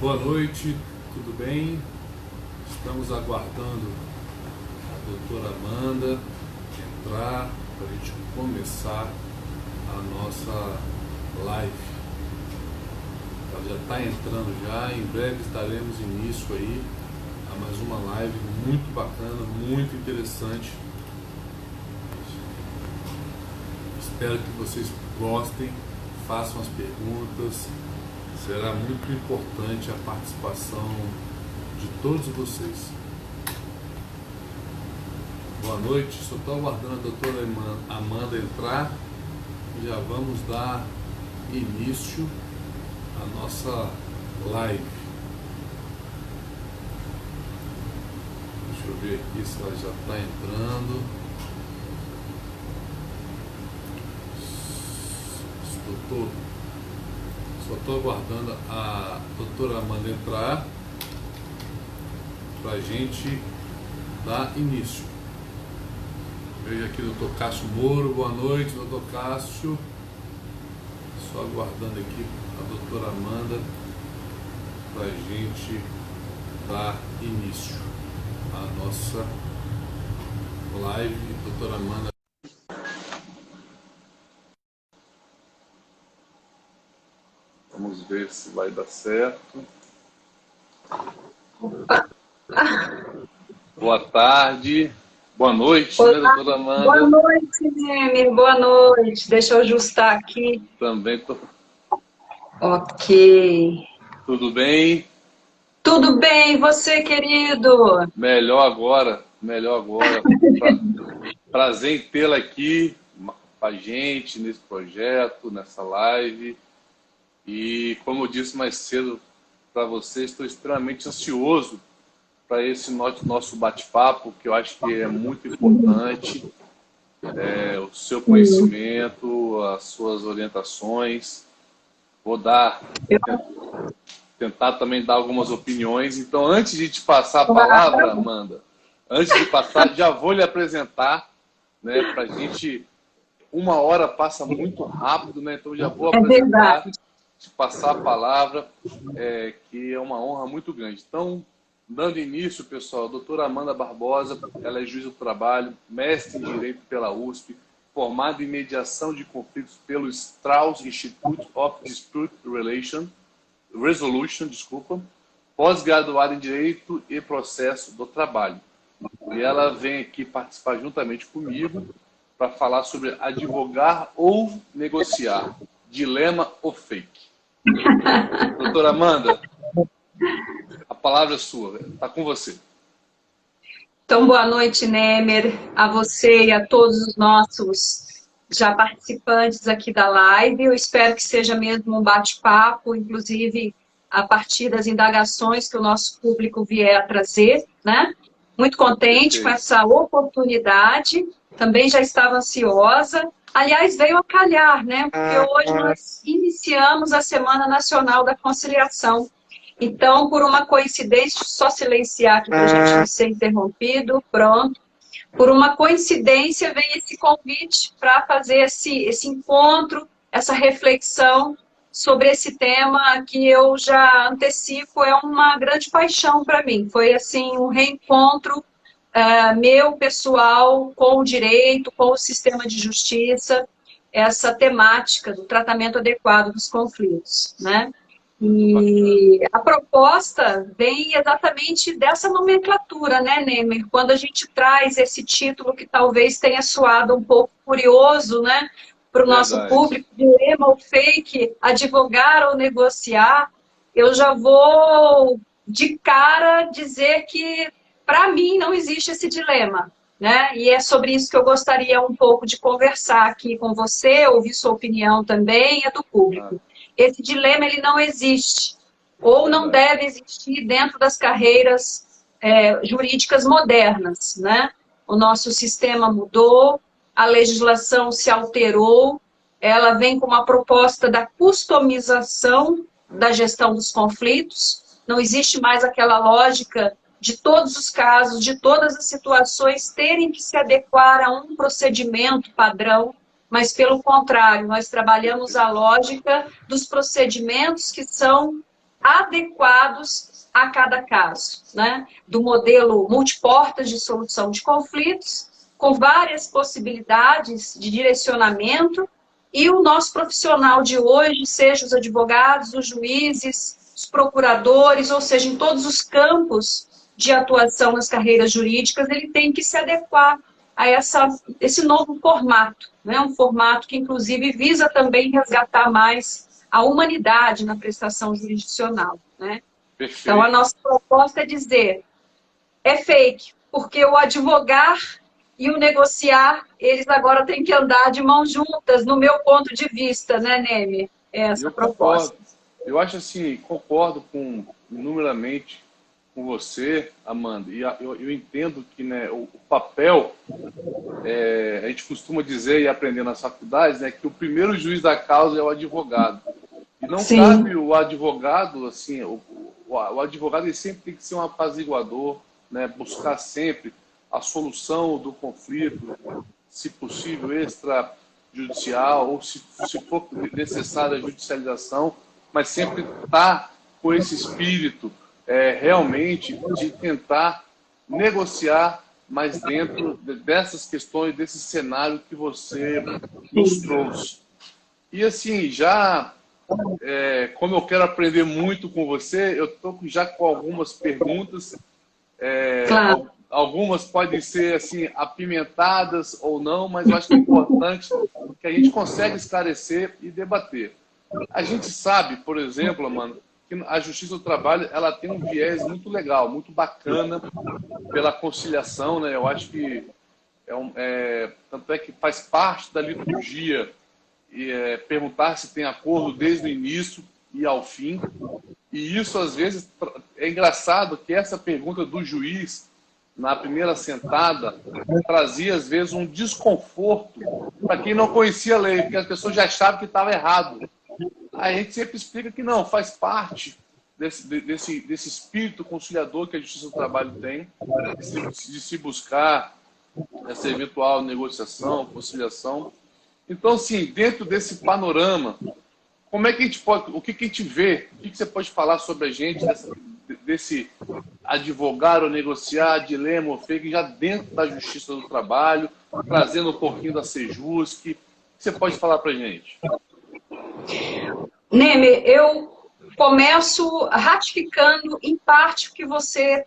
Boa noite, tudo bem? Estamos aguardando a doutora Amanda entrar para a gente começar a nossa live. Ela já está entrando já, em breve daremos início aí a mais uma live muito bacana, muito interessante. Espero que vocês gostem, façam as perguntas. Será muito importante a participação de todos vocês. Boa noite, só estou aguardando a doutora Amanda entrar e já vamos dar início à nossa live. Deixa eu ver aqui se ela já está entrando. Só estou aguardando a doutora Amanda entrar para a gente dar início. Vejo aqui o doutor Cássio Moro. Boa noite, doutor Cássio. Só aguardando aqui a doutora Amanda para a gente dar início à nossa live. Doutora Amanda. Vamos ver se vai dar certo. Boa tarde. Boa noite, né, doutora Amanda? Boa noite, Nemer. Boa noite. Deixa eu ajustar aqui. Também tô. Ok. Tudo bem? Tudo bem, e você, querido? Melhor agora, melhor agora. Prazer em tê-la aqui com a gente nesse projeto, nessa live. E como eu disse mais cedo para você, estou extremamente ansioso para esse nosso bate-papo, que eu acho que é muito importante. O seu conhecimento, as suas orientações. Vou tentar também dar algumas opiniões. Então, antes de te passar a palavra, Amanda, antes de passar, já vou lhe apresentar, né, para a gente. Uma hora passa muito rápido, né? Então já vou apresentar, te passar a palavra, que é uma honra muito grande. Então, dando início, pessoal, a doutora Amanda Barbosa, ela é juiz do trabalho, mestre em Direito pela USP, formada em Mediação de Conflitos pelo Strauss Institute of Dispute Resolution, pós-graduada em Direito e Processo do Trabalho. E ela vem aqui participar juntamente comigo para falar sobre advogar ou negociar, dilema ou fake. Doutora Amanda, a palavra é sua, está com você. Então, boa noite, Nemer, a você e a todos os nossos já participantes aqui da live. Eu espero que seja mesmo um bate-papo, inclusive a partir das indagações que o nosso público vier a trazer, né? Muito contente com essa oportunidade, também já estava ansiosa. Aliás, veio a calhar, né? Porque hoje nós iniciamos a Semana Nacional da Conciliação. Então, por uma coincidência, só silenciar aqui para a gente não ser interrompido, pronto. Por uma coincidência, vem esse convite para fazer esse encontro, essa reflexão sobre esse tema que eu já antecipo, é uma grande paixão para mim. Foi, assim, um reencontro meu, pessoal, com o direito, com o sistema de justiça, essa temática do tratamento adequado dos conflitos, né? E a proposta vem exatamente dessa nomenclatura, né, Nemer? Quando a gente traz esse título que talvez tenha soado um pouco curioso, né, para o nosso público, dilema ou fake, advogar ou negociar, eu já vou de cara dizer que, para mim, não existe esse dilema, né? E é sobre isso que eu gostaria um pouco de conversar aqui com você, ouvir sua opinião também e a do público. Esse dilema, ele não existe, ou não deve existir dentro das carreiras jurídicas modernas, né? O nosso sistema mudou, a legislação se alterou, ela vem com uma proposta da customização da gestão dos conflitos, não existe mais aquela lógica de todos os casos, de todas as situações terem que se adequar a um procedimento padrão, mas, pelo contrário, nós trabalhamos a lógica dos procedimentos que são adequados a cada caso, né? Do modelo multiportas de solução de conflitos, com várias possibilidades de direcionamento, e o nosso profissional de hoje, seja os advogados, os juízes, os procuradores, ou seja, em todos os campos de atuação nas carreiras jurídicas, ele tem que se adequar a esse novo formato, né? Um formato que, inclusive, visa também resgatar mais a humanidade na prestação jurisdicional, né? Perfeito. Então, a nossa proposta é dizer, é fake, porque o advogar e o negociar, eles agora têm que andar de mãos juntas, no meu ponto de vista, né, Neme? Essa proposta. Eu acho assim, concordo inúmeramente com você, Amanda, e eu entendo que, né, o papel, a gente costuma dizer e aprender nas faculdades, né, que o primeiro juiz da causa é o advogado. E não Sim. cabe o advogado, assim, o advogado ele sempre tem que ser um apaziguador, né, buscar sempre a solução do conflito, se possível extrajudicial, ou se for necessária a judicialização, mas sempre estar com esse espírito realmente de tentar negociar mais dentro dessas questões, desse cenário que você nos trouxe. E assim, já como eu quero aprender muito com você, eu estou já com algumas perguntas. Claro. Algumas podem ser assim apimentadas ou não, mas eu acho que é importante que a gente consiga esclarecer e debater. A gente sabe, por exemplo, Amanda, que a Justiça do Trabalho ela tem um viés muito legal, muito bacana pela conciliação, né? Eu acho que tanto é que faz parte da liturgia perguntar se tem acordo desde o início e ao fim. E isso, às vezes, é engraçado que essa pergunta do juiz, na primeira sentada, trazia, às vezes, um desconforto para quem não conhecia a lei, porque as pessoas já achavam que estava errado. Aí a gente sempre explica que não, faz parte desse espírito conciliador que a Justiça do Trabalho tem, de se buscar essa eventual negociação, conciliação. Então, assim, dentro desse panorama, como é que a gente pode, o que a gente vê, o que você pode falar sobre a gente, desse advogar ou negociar, dilema ou fake, já dentro da Justiça do Trabalho, trazendo um pouquinho da Sejusc, o que você pode falar para a gente? Neme, eu começo ratificando em parte o que você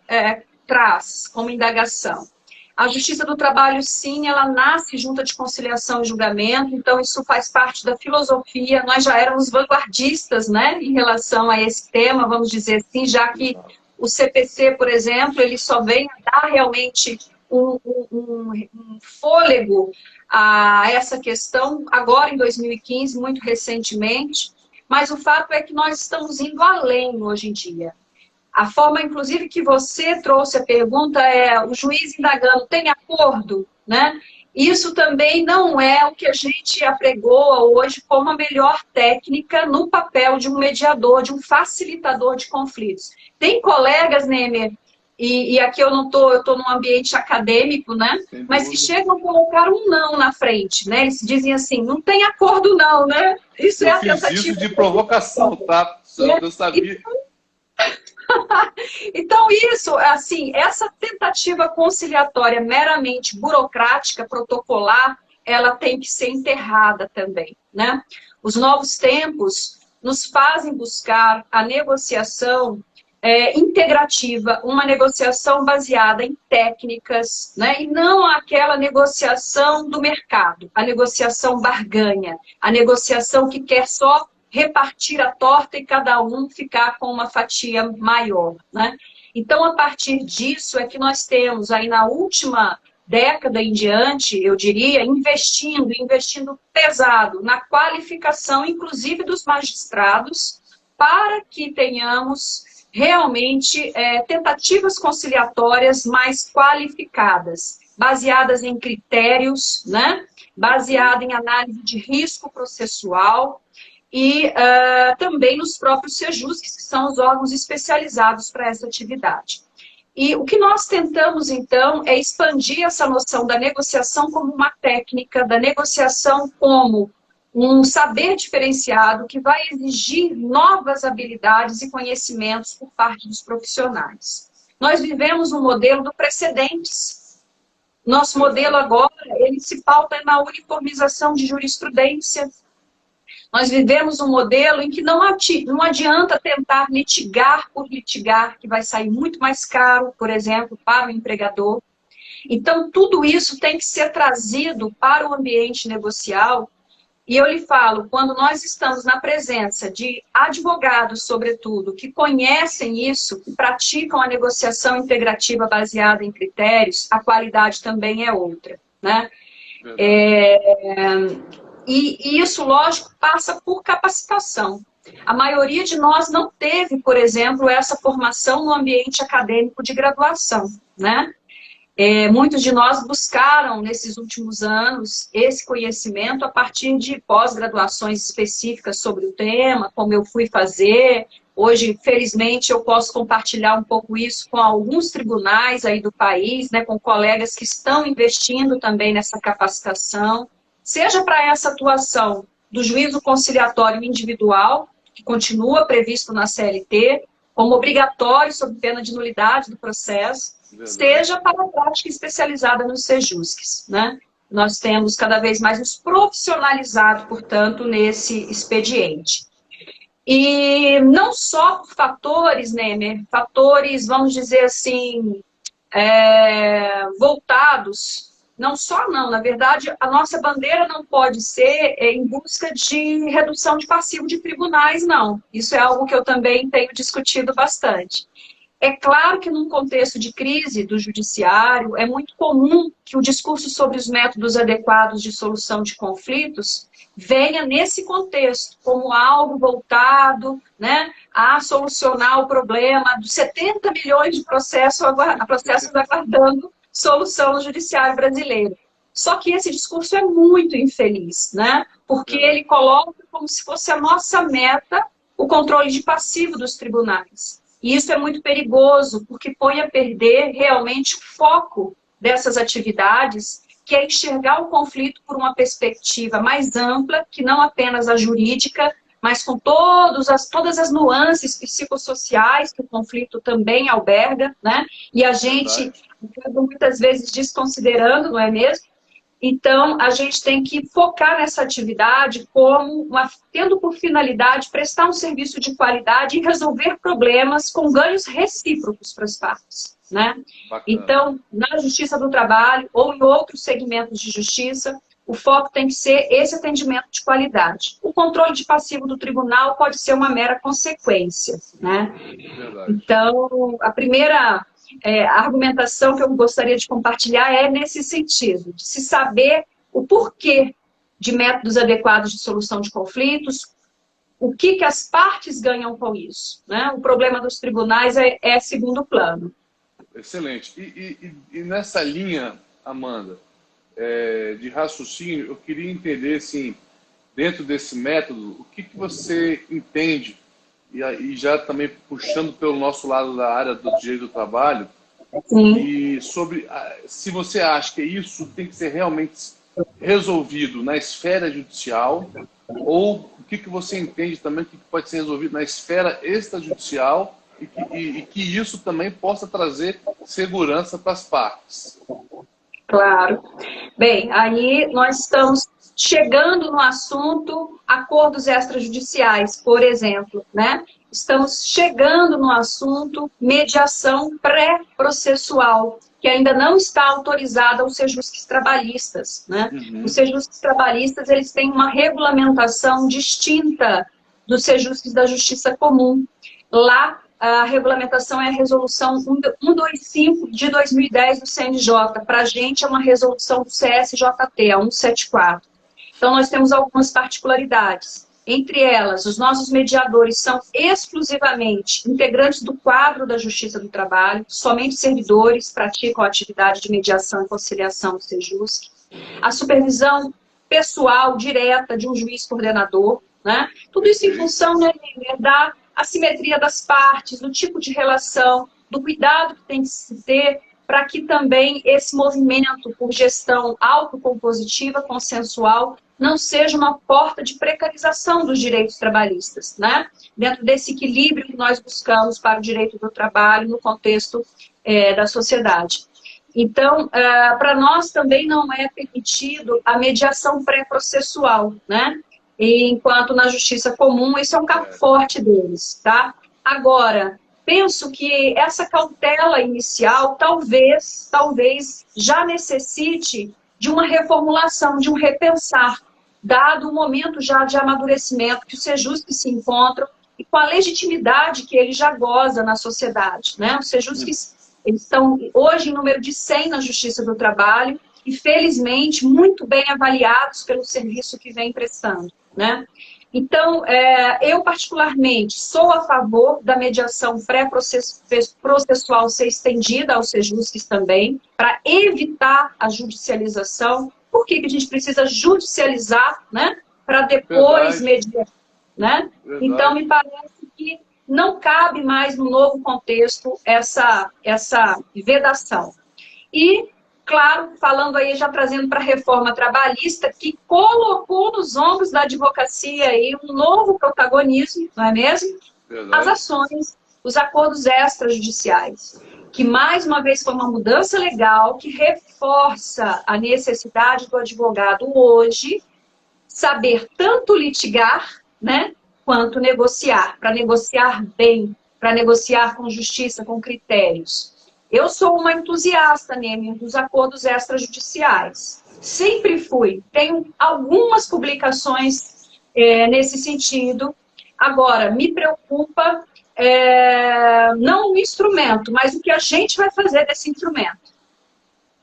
traz como indagação. A Justiça do Trabalho, sim, ela nasce junta de conciliação e julgamento, então isso faz parte da filosofia. Nós já éramos vanguardistas, né, em relação a esse tema, vamos dizer assim, já que o CPC, por exemplo, ele só vem dar realmente um fôlego a essa questão agora em 2015, muito recentemente, mas o fato é que nós estamos indo além hoje em dia. A forma, inclusive, que você trouxe a pergunta o juiz indagando, tem acordo? Né? Isso também não é o que a gente apregoa hoje como a melhor técnica no papel de um mediador, de um facilitador de conflitos. Tem colegas, Nemer, e aqui eu estou num ambiente acadêmico, né? Mas que chegam a colocar um não na frente, né? Eles dizem assim, não tem acordo não, né? Isso é a tentativa. Isso de provocação, tá? Eu sabia. Então, isso, assim, essa tentativa conciliatória meramente burocrática, protocolar, ela tem que ser enterrada também, né? Os novos tempos nos fazem buscar a negociação integrativa, uma negociação baseada em técnicas, né? E não aquela negociação do mercado, a negociação barganha, a negociação que quer só repartir a torta e cada um ficar com uma fatia maior, né? Então, a partir disso é que nós temos aí na última década em diante, eu diria, investindo pesado na qualificação, inclusive dos magistrados, para que tenhamos realmente tentativas conciliatórias mais qualificadas, baseadas em critérios, né? Baseada em análise de risco processual, e também nos próprios Sejusc, que são os órgãos especializados para essa atividade. E o que nós tentamos, então, é expandir essa noção da negociação como uma técnica, da negociação como um saber diferenciado que vai exigir novas habilidades e conhecimentos por parte dos profissionais. Nós vivemos um modelo do precedentes. Nosso modelo agora, ele se pauta na uniformização de jurisprudência. Nós vivemos um modelo em que não adianta tentar litigar por litigar, que vai sair muito mais caro, por exemplo, para o empregador. Então, tudo isso tem que ser trazido para o ambiente negocial. E eu lhe falo, quando nós estamos na presença de advogados, sobretudo, que conhecem isso, que praticam a negociação integrativa baseada em critérios, a qualidade também é outra, né? E isso, lógico, passa por capacitação. A maioria de nós não teve, por exemplo, essa formação no ambiente acadêmico de graduação, né? Muitos de nós buscaram, nesses últimos anos, esse conhecimento a partir de pós-graduações específicas sobre o tema, como eu fui fazer. Hoje, felizmente, eu posso compartilhar um pouco isso com alguns tribunais aí do país, né, com colegas que estão investindo também nessa capacitação, seja para essa atuação do juízo conciliatório individual, que continua previsto na CLT, como obrigatório sob pena de nulidade do processo, seja para a prática especializada nos sejusques, né? Nós temos cada vez mais nos profissionalizado, portanto, nesse expediente. E não só por fatores, né, fatores, vamos dizer assim, voltados, não só não, na verdade, a nossa bandeira não pode ser em busca de redução de passivo de tribunais, não. Isso é algo que eu também tenho discutido bastante. É claro que num contexto de crise do judiciário, é muito comum que o discurso sobre os métodos adequados de solução de conflitos venha nesse contexto, como algo voltado, né, a solucionar o problema dos 70 milhões de processos aguardando solução no judiciário brasileiro. Só que esse discurso é muito infeliz, né? Porque ele coloca como se fosse a nossa meta o controle de passivo dos tribunais. E isso é muito perigoso, porque põe a perder realmente o foco dessas atividades, que é enxergar o conflito por uma perspectiva mais ampla, que não apenas a jurídica, mas com todas as nuances psicossociais que o conflito também alberga, né? E a gente, muitas vezes, desconsiderando, não é mesmo? Então, a gente tem que focar nessa atividade como tendo por finalidade prestar um serviço de qualidade e resolver problemas com ganhos recíprocos para as partes, né? Então, na Justiça do Trabalho ou em outros segmentos de justiça, o foco tem que ser esse atendimento de qualidade. O controle de passivo do tribunal pode ser uma mera consequência, né? Então, a primeira a argumentação que eu gostaria de compartilhar é nesse sentido, de se saber o porquê de métodos adequados de solução de conflitos, o que as partes ganham com isso, né? O problema dos tribunais é segundo plano. Excelente. E nessa linha, Amanda, de raciocínio, eu queria entender, assim, dentro desse método, o que você entende, e já também puxando pelo nosso lado da área do direito do trabalho, e sobre se você acha que isso tem que ser realmente resolvido na esfera judicial, ou o que você entende também que pode ser resolvido na esfera extrajudicial e que isso também possa trazer segurança para as partes. Claro. Bem, aí nós estamos chegando no assunto acordos extrajudiciais, por exemplo, né? Estamos chegando no assunto mediação pré-processual, que ainda não está autorizada aos sejusques trabalhistas, né? Os sejusques trabalhistas, eles têm uma regulamentação distinta dos sejusques da Justiça Comum. Lá, a regulamentação é a resolução 125 de 2010 do CNJ. Para a gente é uma resolução do CSJT, a 174. Então, nós temos algumas particularidades. Entre elas, os nossos mediadores são exclusivamente integrantes do quadro da Justiça do Trabalho, somente servidores praticam a atividade de mediação e conciliação do Sejusc. A supervisão pessoal direta de um juiz coordenador, né? Tudo isso em função, né, da assimetria das partes, do tipo de relação, do cuidado que tem que se ter para que também esse movimento por gestão autocompositiva, consensual, não seja uma porta de precarização dos direitos trabalhistas, né? Dentro desse equilíbrio que nós buscamos para o direito do trabalho no contexto da sociedade. Então, para nós também não é permitido a mediação pré-processual, né? E, enquanto na justiça comum, isso é um campo forte deles, tá? Agora, penso que essa cautela inicial talvez já necessite de uma reformulação, de um repensar, dado o momento já de amadurecimento que os Sejusc se encontram e com a legitimidade que ele já goza na sociedade, né? Os Sejusc, eles estão hoje em número de 100 na Justiça do Trabalho e, felizmente, muito bem avaliados pelo serviço que vem prestando, né? Então, eu particularmente sou a favor da mediação pré-processual ser estendida aos Sejuscs também, para evitar a judicialização. Por que a gente precisa judicializar, né? Para depois mediar, né? Então, me parece que não cabe mais no novo contexto essa vedação. E, claro, falando aí, já trazendo para a reforma trabalhista, que colocou nos ombros da advocacia aí um novo protagonismo, não é mesmo? As ações, os acordos extrajudiciais, que mais uma vez foi uma mudança legal, que reforça a necessidade do advogado hoje saber tanto litigar, né, quanto negociar, para negociar bem, para negociar com justiça, com critérios. Eu sou uma entusiasta, Neme, dos acordos extrajudiciais. Sempre fui. Tenho algumas publicações nesse sentido. Agora, me preocupa não o instrumento, mas o que a gente vai fazer desse instrumento.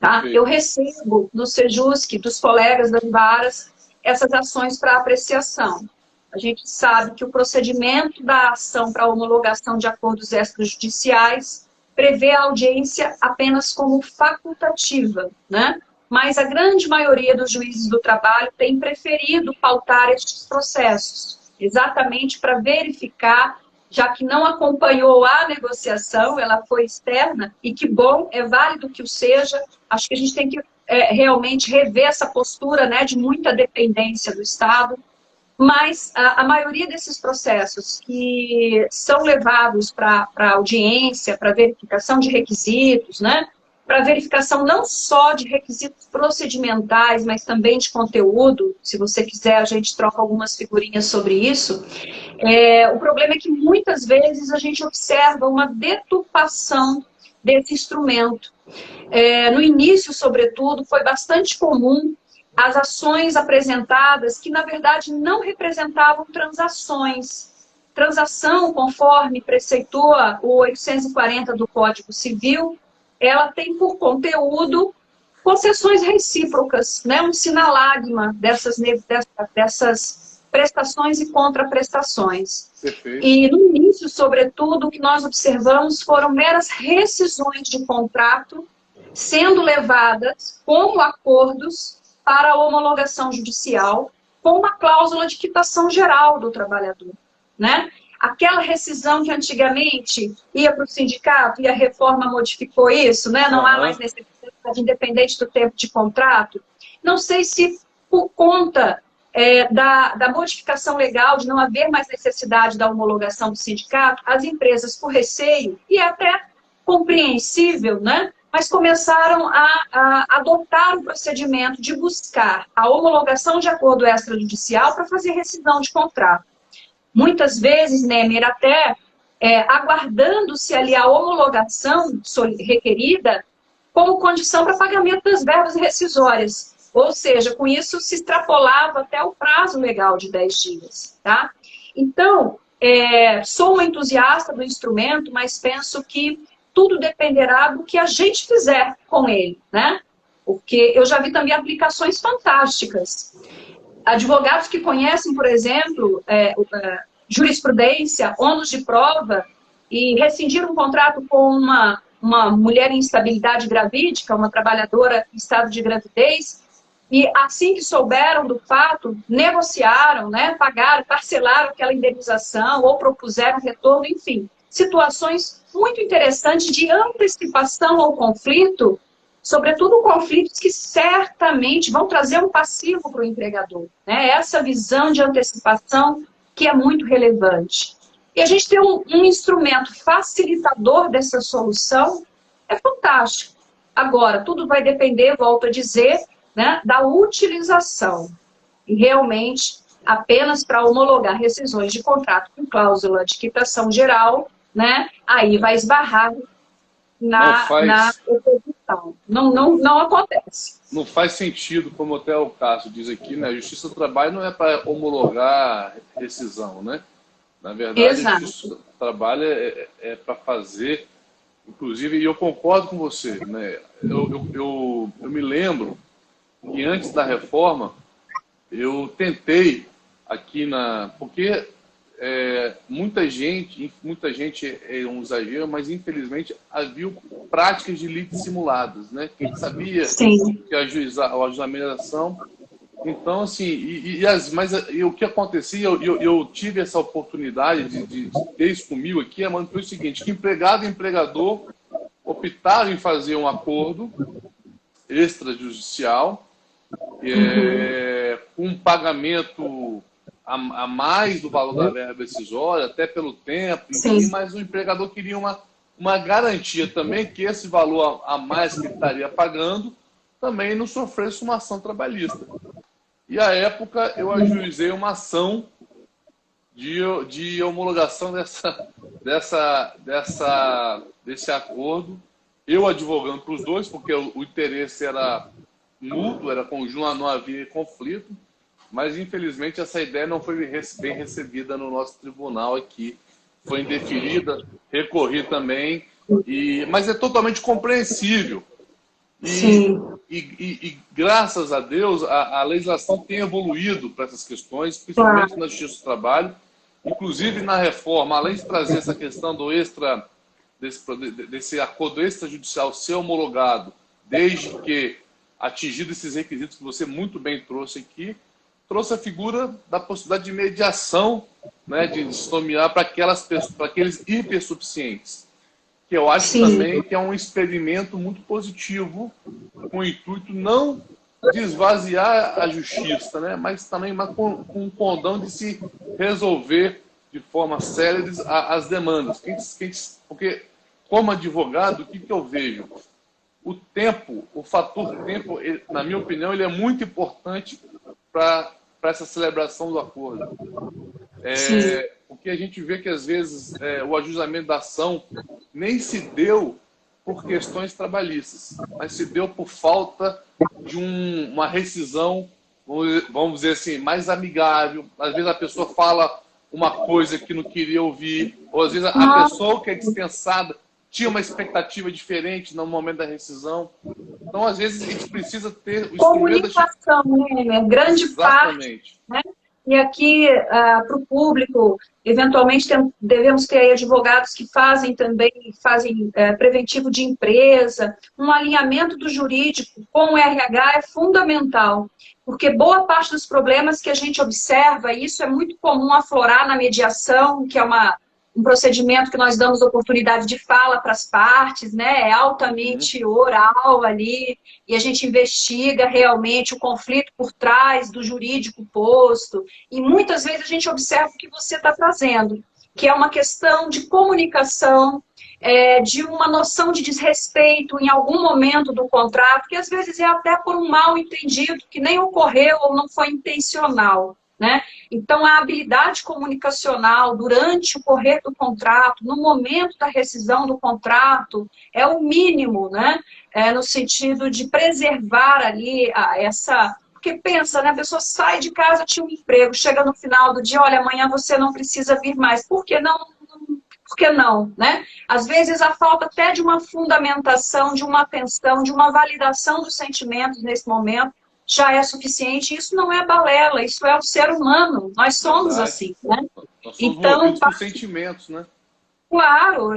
Tá? Eu recebo do Sejusc, dos colegas das varas, essas ações para apreciação. A gente sabe que o procedimento da ação para homologação de acordos extrajudiciais prevê a audiência apenas como facultativa, né? Mas a grande maioria dos juízes do trabalho tem preferido pautar estes processos, exatamente para verificar, já que não acompanhou a negociação, ela foi externa, e que bom, é válido que o seja. Acho que a gente tem que realmente rever essa postura, né, de muita dependência do Estado. Mas a maioria desses processos que são levados para audiência, para verificação de requisitos, né? Para verificação não só de requisitos procedimentais, mas também de conteúdo, se você quiser a gente troca algumas figurinhas sobre isso. O problema é que muitas vezes a gente observa uma deturpação desse instrumento. No início, sobretudo, foi bastante comum as ações apresentadas que, na verdade, não representavam transações. Transação, conforme preceitua o 840 do Código Civil, ela tem por conteúdo concessões recíprocas, né? Um sinalagma dessas prestações e contraprestações. Perfeito. E no início, sobretudo, o que nós observamos foram meras rescisões de contrato sendo levadas como acordos para a homologação judicial, com uma cláusula de quitação geral do trabalhador, né? Aquela rescisão que antigamente ia para o sindicato e a reforma modificou isso, né? Não há mais necessidade, independente do tempo de contrato. Não sei se por conta da modificação legal, de não haver mais necessidade da homologação do sindicato, as empresas, por receio, e até compreensível, né? Mas começaram a adotar o procedimento de buscar a homologação de acordo extrajudicial para fazer rescisão de contrato. Muitas vezes, Nemer, até aguardando-se ali a homologação requerida como condição para pagamento das verbas rescisórias. Ou seja, com isso se extrapolava até o prazo legal de 10 dias. Tá? Então, sou uma entusiasta do instrumento, mas penso que tudo dependerá do que a gente fizer com ele, né? Porque eu já vi também aplicações fantásticas. Advogados que conhecem, por exemplo, jurisprudência, ônus de prova, e rescindir um contrato com uma mulher em instabilidade gravídica, uma trabalhadora em estado de gravidez, e assim que souberam do fato, negociaram, né, pagaram, parcelaram aquela indenização, ou propuseram retorno, enfim. Situações muito interessantes de antecipação ao conflito sobretudo conflitos que certamente vão trazer um passivo para o empregador, né? Essa visão de antecipação que é muito relevante. E a gente ter um instrumento facilitador dessa solução é fantástico. Agora, tudo vai depender, volto a dizer, né, da utilização. E realmente, apenas para homologar rescisões de contrato com cláusula de quitação geral, né, aí vai esbarrar na oposição. Não acontece. Não faz sentido, como até o Cássio diz aqui, né? A Justiça do Trabalho não é para homologar rescisão, né? Na verdade, Exato. A Justiça do Trabalho é para fazer, inclusive, e eu concordo com você, né? Eu me lembro que antes da reforma, eu tentei aqui porque muita gente é um exagero, mas infelizmente havia práticas de lite simuladas, né? Quem sabia Sim. que a ajuizamentação. Então, assim, mas o que acontecia, eu tive essa oportunidade de ter isso comigo aqui, foi o seguinte, que empregado e empregador optaram em fazer um acordo extrajudicial, com um pagamento a mais do valor da verba rescisória, até pelo tempo, enfim, mas o empregador queria uma garantia também que esse valor a mais que ele estaria pagando também não sofresse uma ação trabalhista. E, à época, eu ajuizei uma ação de homologação desse acordo, eu advogando para os dois, porque o interesse era mútuo, era conjunto, não havia conflito, mas, infelizmente, essa ideia não foi bem recebida no nosso tribunal aqui. Foi indeferida, recorri também, mas é totalmente compreensível. E graças a Deus, a legislação tem evoluído para essas questões, principalmente na Justiça do Trabalho. Inclusive, na reforma, além de trazer essa questão desse acordo extrajudicial ser homologado, desde que atingido esses requisitos que você muito bem trouxe aqui, trouxe a figura da possibilidade de mediação, né, de se nomear para aqueles hipersuficientes, que eu acho também que é um experimento muito positivo, com o intuito não de esvaziar a justiça, né, mas também com um condão de se resolver de forma célere as demandas. Porque, como advogado, o que eu vejo? O tempo, o fator tempo, na minha opinião, ele é muito importante para essa celebração do acordo. Porque a gente vê que, às vezes, o ajuizamento da ação nem se deu por questões trabalhistas, mas se deu por falta de uma rescisão, vamos dizer assim, mais amigável. Às vezes a pessoa fala uma coisa que não queria ouvir, ou às vezes a pessoa que é dispensada tinha uma expectativa diferente no momento da rescisão. Então, às vezes, a gente precisa ter o comunicação, né? Grande parte, né? E aqui, para o público, eventualmente devemos ter aí advogados que fazem preventivo de empresa. Um alinhamento do jurídico com o RH é fundamental, porque boa parte dos problemas que a gente observa, e isso é muito comum aflorar na mediação, que é um procedimento que nós damos oportunidade de fala para as partes, né? É altamente oral ali, e a gente investiga realmente o conflito por trás do jurídico posto, e muitas vezes a gente observa o que você está trazendo, que é uma questão de comunicação, de uma noção de desrespeito em algum momento do contrato, que às vezes é até por um mal entendido, que nem ocorreu ou não foi intencional. Né? Então, a habilidade comunicacional durante o correr do contrato, no momento da rescisão do contrato, é o mínimo, né? No sentido de preservar ali Porque pensa, né? A pessoa sai de casa, tinha um emprego, chega no final do dia, olha, amanhã você não precisa vir mais. Por que não? Por que não? Né? Às vezes, a falta até de uma fundamentação, de uma atenção, de uma validação dos sentimentos nesse momento, já é suficiente. Isso não é balela, isso é o ser humano. Nós somos assim, né? Nós somos movidos por sentimentos, né? Claro,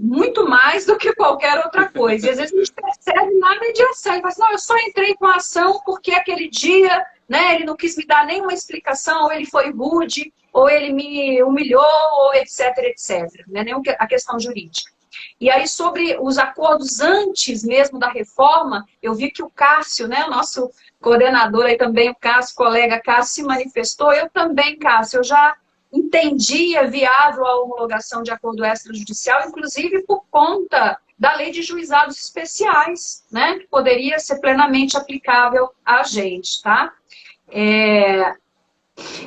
muito mais do que qualquer outra coisa. E às vezes a gente percebe na mediação. Ele fala assim, não, eu só entrei com a ação porque aquele dia, né, ele não quis me dar nenhuma explicação, ou ele foi rude, ou ele me humilhou, ou etc, etc. Não é nem a questão jurídica. E aí, sobre os acordos antes mesmo da reforma, eu vi que o Cássio, né, o nosso coordenador aí também, o Cássio, colega Cássio, se manifestou. Eu também, Cássio, eu já entendia viável a homologação de acordo extrajudicial, inclusive por conta da lei de juizados especiais, né, que poderia ser plenamente aplicável a gente, tá?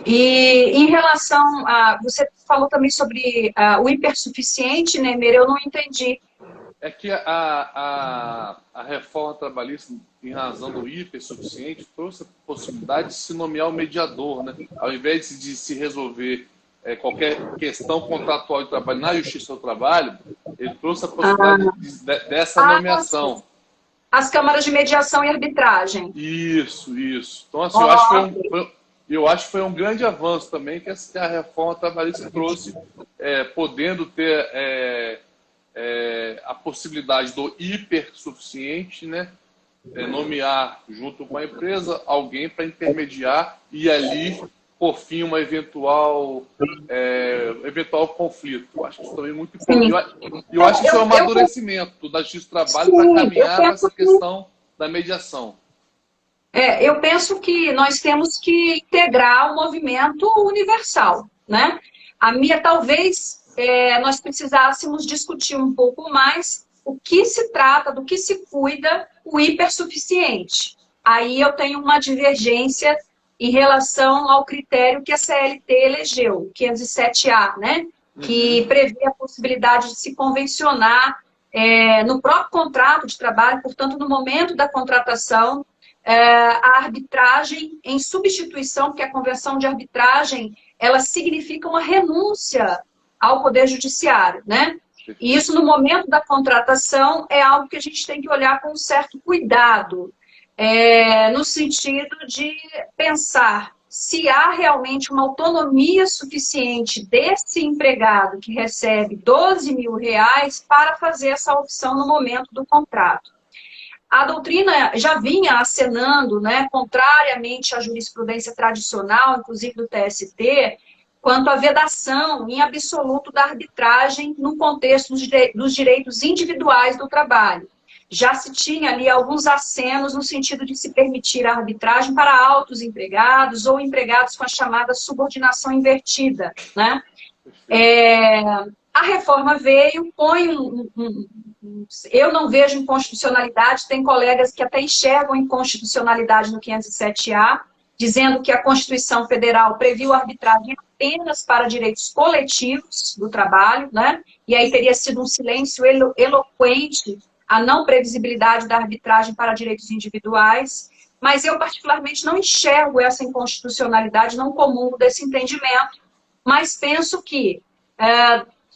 E em relação a... Você falou também sobre o hipersuficiente, né, Meire? Eu não entendi. É que a reforma trabalhista, em razão do hipersuficiente, trouxe a possibilidade de se nomear o mediador, né? Ao invés de se resolver qualquer questão contratual de trabalho na Justiça do Trabalho, ele trouxe a possibilidade dessa nomeação. As câmaras de mediação e arbitragem. Isso. Então, assim, eu acho que foi um grande avanço também que a reforma trabalhista trouxe, podendo ter a possibilidade do hipersuficiente, né? Nomear junto com a empresa alguém para intermediar e ali, por fim, uma eventual conflito. Eu acho isso também muito importante. Eu acho que isso é um amadurecimento da Justiça do Trabalho para caminhar para essa questão da mediação. Eu penso que nós temos que integrar o movimento universal, né? Talvez nós precisássemos discutir um pouco mais o que se trata, do que se cuida o hipersuficiente. Aí eu tenho uma divergência em relação ao critério que a CLT elegeu, 507A, né? Que prevê a possibilidade de se convencionar no próprio contrato de trabalho, portanto, no momento da contratação, a arbitragem em substituição, porque a convenção de arbitragem, ela significa uma renúncia ao Poder Judiciário, né? E isso, no momento da contratação, é algo que a gente tem que olhar com um certo cuidado, no sentido de pensar se há realmente uma autonomia suficiente desse empregado que recebe 12 mil reais para fazer essa opção no momento do contrato. A doutrina já vinha acenando, né, contrariamente à jurisprudência tradicional, inclusive do TST, quanto à vedação em absoluto da arbitragem no contexto dos direitos individuais do trabalho. Já se tinha ali alguns acenos no sentido de se permitir a arbitragem para altos empregados ou empregados com a chamada subordinação invertida, né? A reforma veio, põe eu não vejo inconstitucionalidade, tem colegas que até enxergam inconstitucionalidade no 507A, dizendo que a Constituição Federal previu arbitragem apenas para direitos coletivos do trabalho, né? E aí teria sido um silêncio eloquente a não previsibilidade da arbitragem para direitos individuais, mas eu particularmente não enxergo essa inconstitucionalidade, não comungo desse entendimento, mas penso que